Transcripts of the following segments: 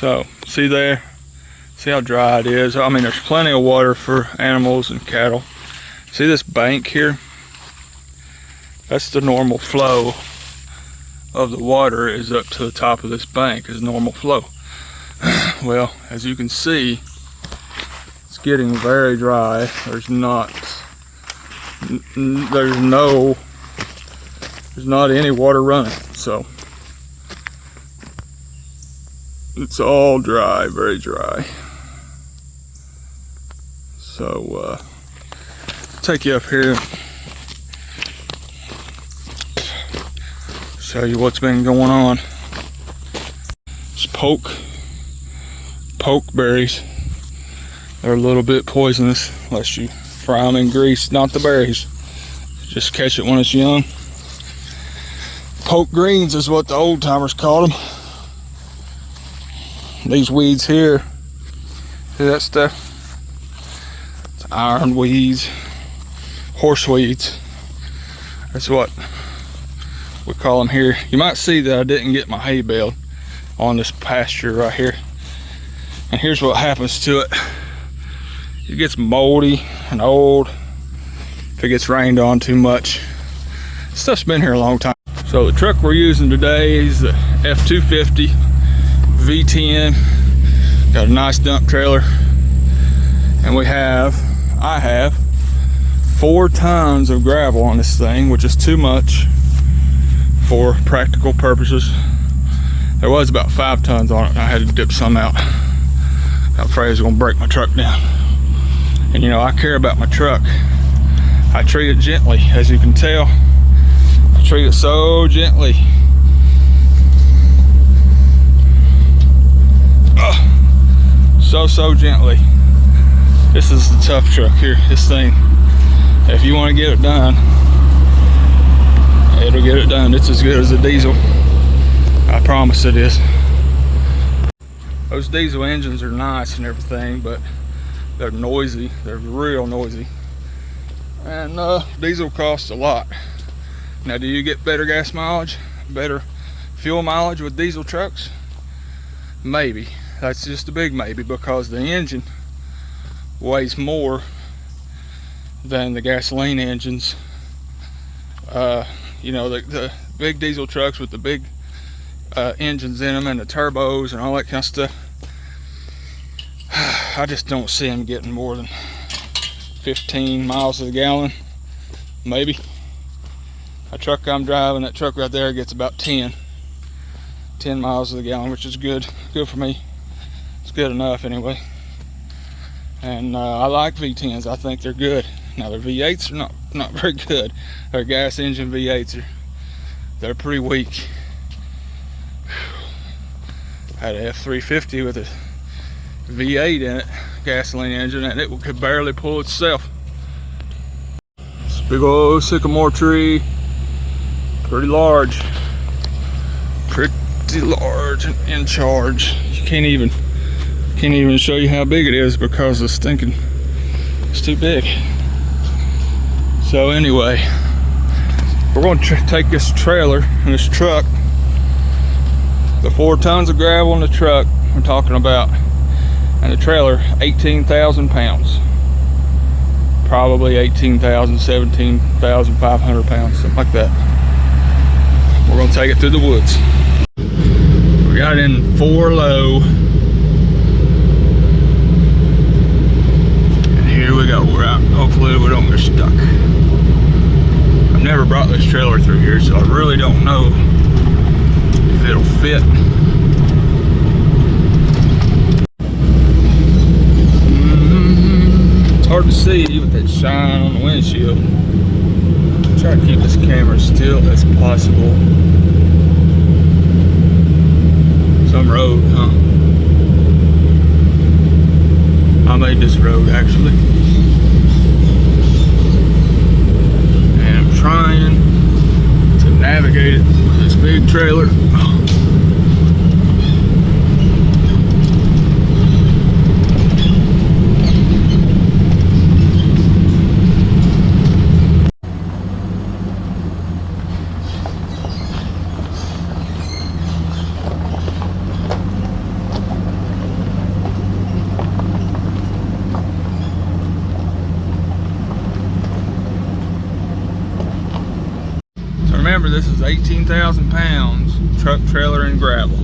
So, see there? See how dry it is? I mean, there's plenty of water for animals and cattle. See this bank here? That's the normal flow of the water, is up to the top of this bank is normal flow. Well, as you can see, it's getting very dry. There's not any water running, so it's all dry, very dry. So take you up here, show you what's been going on. It's poke berries. They're a little bit poisonous unless you fry them in grease, not the berries. Just catch it when it's young. Poke greens is what the old timers called them. These weeds here, see that stuff? It's iron weeds, horse weeds. That's what we call them here. You might see that I didn't get my hay baled on this pasture right here. And here's what happens to it. It gets moldy and old if it gets rained on too much. Stuff's been here a long time. So the truck we're using today is the F250 V10. Got a nice dump trailer. And I have 4 tons of gravel on this thing, which is too much for practical purposes. There was about 5 tons on it, and I had to dip some out. I'm afraid it's gonna break my truck down. And you know, I care about my truck. I treat it gently, as you can tell. I treat it so gently. So gently. This is the tough truck here. This thing, if you want to get it done, it'll get it done. It's as good as a diesel. I promise it is. Those diesel engines are nice and everything, but they're noisy. They're real noisy. And diesel costs a lot. Now, do you get better gas mileage, better fuel mileage with diesel trucks? Maybe. That's just a big maybe, because the engine weighs more than the gasoline engines. You know, the big diesel trucks with the big engines in them and the turbos and all that kind of stuff, I just don't see them getting more than 15 miles to the gallon, maybe. A truck I'm driving, that truck right there, gets about 10 miles to the gallon, which is good for me. It's good enough anyway. And I like V10s. I think they're good. Now their V8s are not very good. Their gas engine V8s they're pretty weak. I had a F350 with a V8 in it, gasoline engine, and it could barely pull itself. This big old sycamore tree, pretty large and in charge. You can't even show you how big it is because it's too big. So anyway, we're going to take this trailer and this truck, the 4 tons of gravel in the truck we're talking about, and the trailer, 18,000 pounds. Probably 18,000, 17,500 pounds, something like that. We're going to take it through the woods. We got it in 4 low. And here we go. We're out. Hopefully we don't get stuck. I've never brought this trailer through here, so I really don't know if it'll fit. It's hard to see with that shine on the windshield. Try to keep this camera as still as possible. Some road, huh? I made this road actually. And I'm trying to navigate it with this big trailer. This is 18,000 pounds, truck, trailer, and gravel.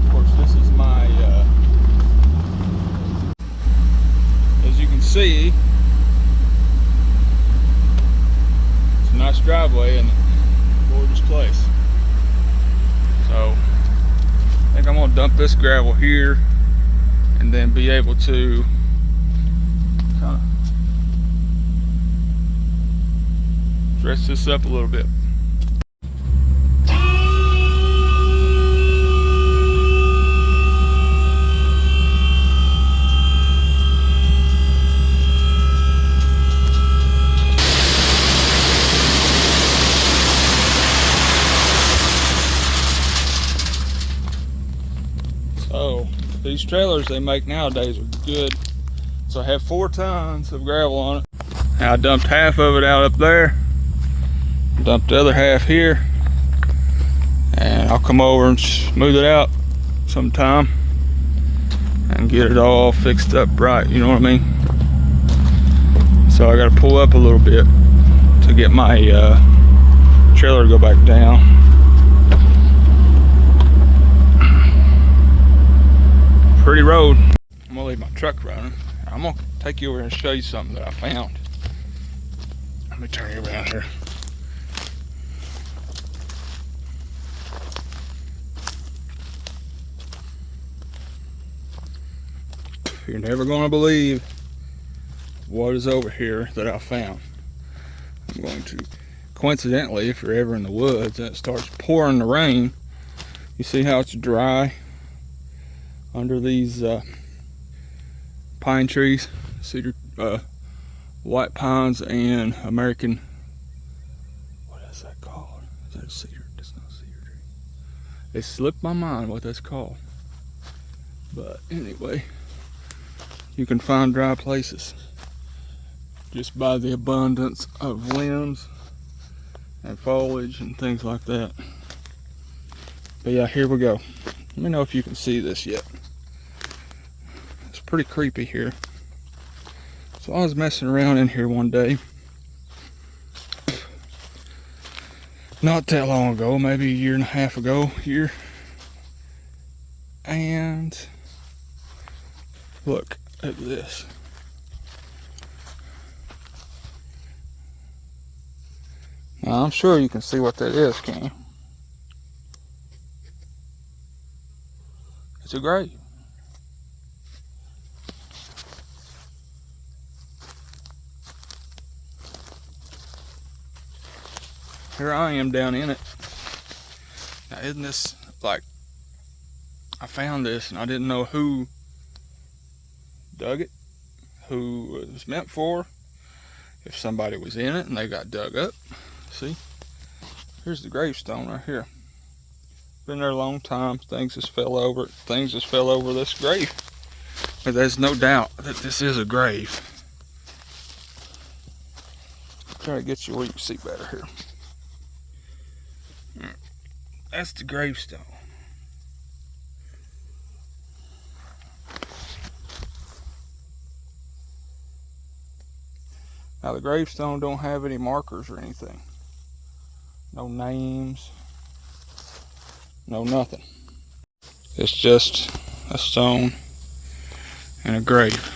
Of course, this is my, as you can see, it's a nice driveway and a gorgeous place. So, I think I'm gonna dump this gravel here and then be able to kind of dress this up a little bit. So these trailers they make nowadays are good. So I have 4 tons of gravel on it. Now I dumped half of it out up there, dumped the other half here, and I'll come over and smooth it out sometime and get it all fixed up right, you know what I mean? So I gotta pull up a little bit to get my trailer to go back down. Pretty road. I'm gonna leave my truck running. I'm gonna take you over and show you something that I found. Let me turn you around here. You're never gonna believe what is over here that I found. I'm going to, coincidentally, if you're ever in the woods and it starts pouring the rain, you see how it's dry under these pine trees, cedar, white pines and American, what is that called? Is that a cedar? It's not a cedar tree. It slipped my mind what that's called. But anyway, you can find dry places just by the abundance of limbs and foliage and things like that. But yeah, here we go. Let me know if you can see this yet. It's pretty creepy here. So I was messing around in here one day, not that long ago, maybe a year and a half ago here, and look at this. Now I'm sure you can see what that is, can you? It's a grave. Here I am down in it. Now isn't this like, I found this and I didn't know who dug it, who it was meant for, if somebody was in it and they got dug up. See, here's the gravestone right here. Been there a long time. Things just fell over it. Things just fell over this grave. But there's no doubt that this is a grave. Try to get you where you can see better here. That's the gravestone. Now the gravestone don't have any markers or anything. No names. No nothing. It's just a stone and a grave.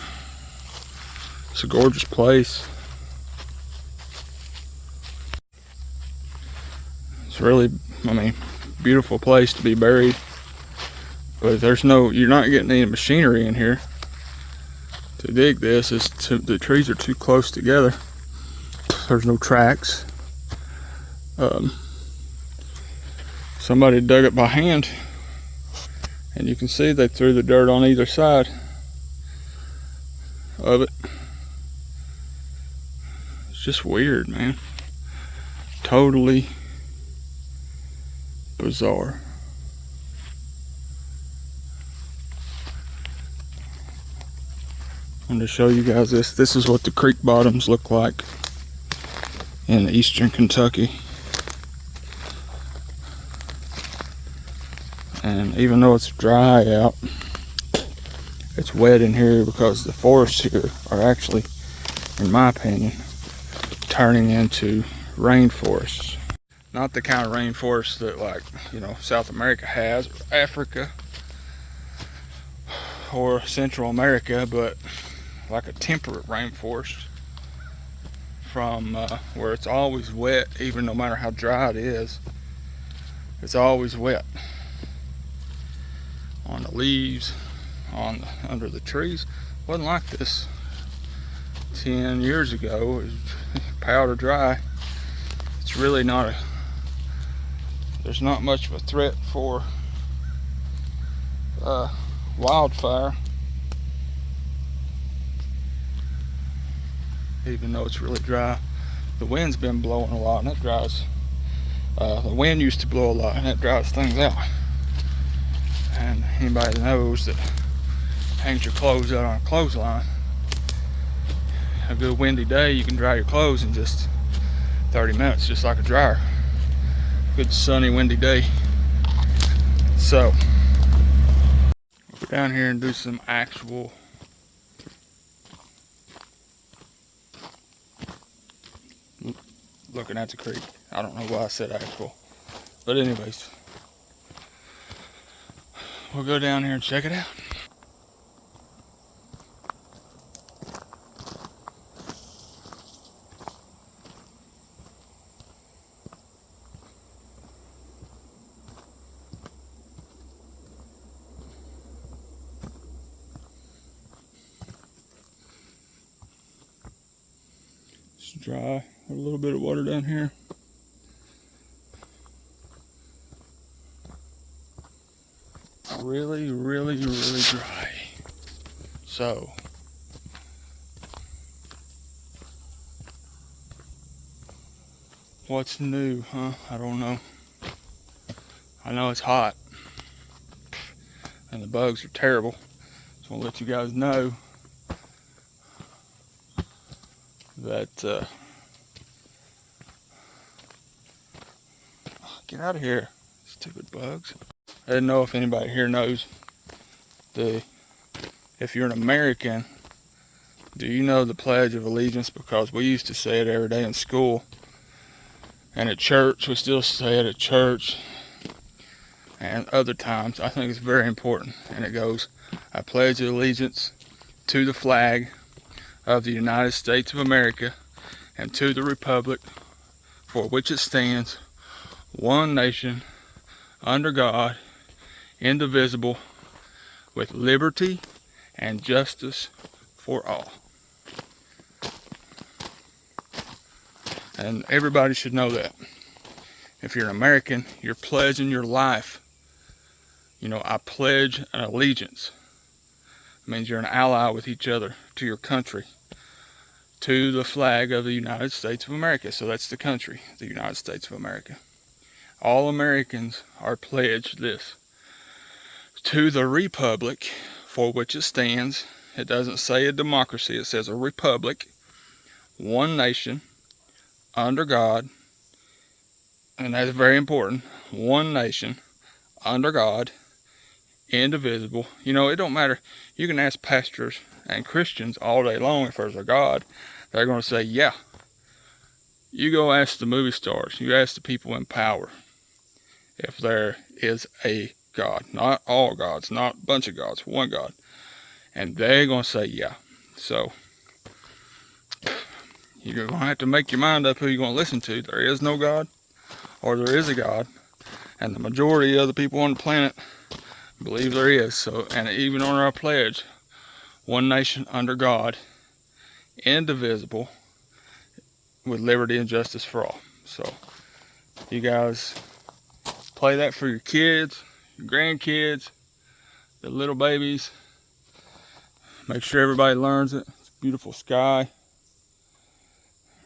It's a gorgeous place. It's really, I mean, beautiful place to be buried. But there's no, you're not getting any machinery in here to dig this. The trees are too close together. There's no tracks. Somebody dug it by hand, and you can see they threw the dirt on either side of it. It's just weird, man. Totally bizarre. I'm going to show you guys this. This is what the creek bottoms look like in eastern Kentucky. And even though it's dry out, it's wet in here because the forests here are actually in my opinion, turning into rainforests. Not the kind of rainforest that, like, you know, South America has, or Africa, or Central America, but like a temperate rainforest from where it's always wet, even no matter how dry it is. It's always wet on the leaves, under the trees. It wasn't like this 10 years ago. It was powder dry. It's really not there's not much of a threat for wildfire, even though it's really dry. The wind's been blowing a lot, and that dries. The wind used to blow a lot, and that dries things out. And anybody that knows that hangs your clothes out on a clothesline, a good windy day, you can dry your clothes in just 30 minutes, just like a dryer. Good sunny, windy day. So, we'll go down here and do some actual looking at the creek. I don't know why I said actual, but anyways, we'll go down here and check it out. It's dry, a little bit of water down here. Really, really, really dry. So, what's new, huh? I don't know. I know it's hot, and the bugs are terrible. Just want to let you guys know that, get out of here, stupid bugs. I didn't know if anybody here knows if you're an American, do you know the Pledge of Allegiance? Because we used to say it every day in school, and at church, we still say it at church, and other times. I think it's very important, and it goes, I pledge allegiance to the flag of the United States of America and to the republic for which it stands, one nation, under God, indivisible, with liberty and justice for all. And everybody should know that. If you're an American, you're pledging your life. You know, I pledge an allegiance. It means you're an ally with each other, to your country, to the flag of the United States of America. So that's the country, the United States of America. All Americans are pledged this. To the republic for which it stands. It doesn't say a democracy, it says a republic, one nation, under God, and that's very important, one nation, under God, indivisible. You know, it don't matter. You can ask pastors and Christians all day long if there's a God. They're going to say, yeah. You go ask the movie stars, you ask the people in power if there is a God. Not all gods, not a bunch of gods, one God. And they're going to say, yeah. So, you're going to have to make your mind up who you're going to listen to. There is no God, or there is a God. And the majority of the people on the planet believe there is. So, and even on our pledge, one nation under God, indivisible, with liberty and justice for all. So, you guys play that for your kids, your grandkids, the little babies. Make sure everybody learns it. It's a beautiful sky.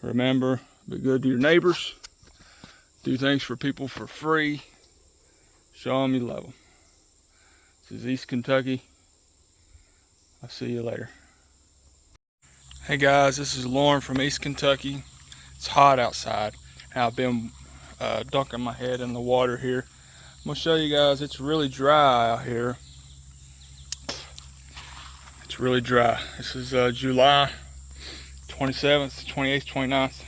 Remember, be good to your neighbors. Do things for people for free. Show them you love them. This is East Kentucky. I'll see you later. Hey guys, this is Lauren from East Kentucky. It's hot outside. I've been dunking my head in the water here. I'm going to show you guys, it's really dry out here. It's really dry. This is July 27th, 28th, 29th,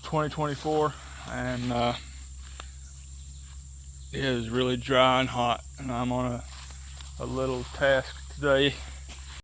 2024, and it is really dry and hot, and I'm on a little task today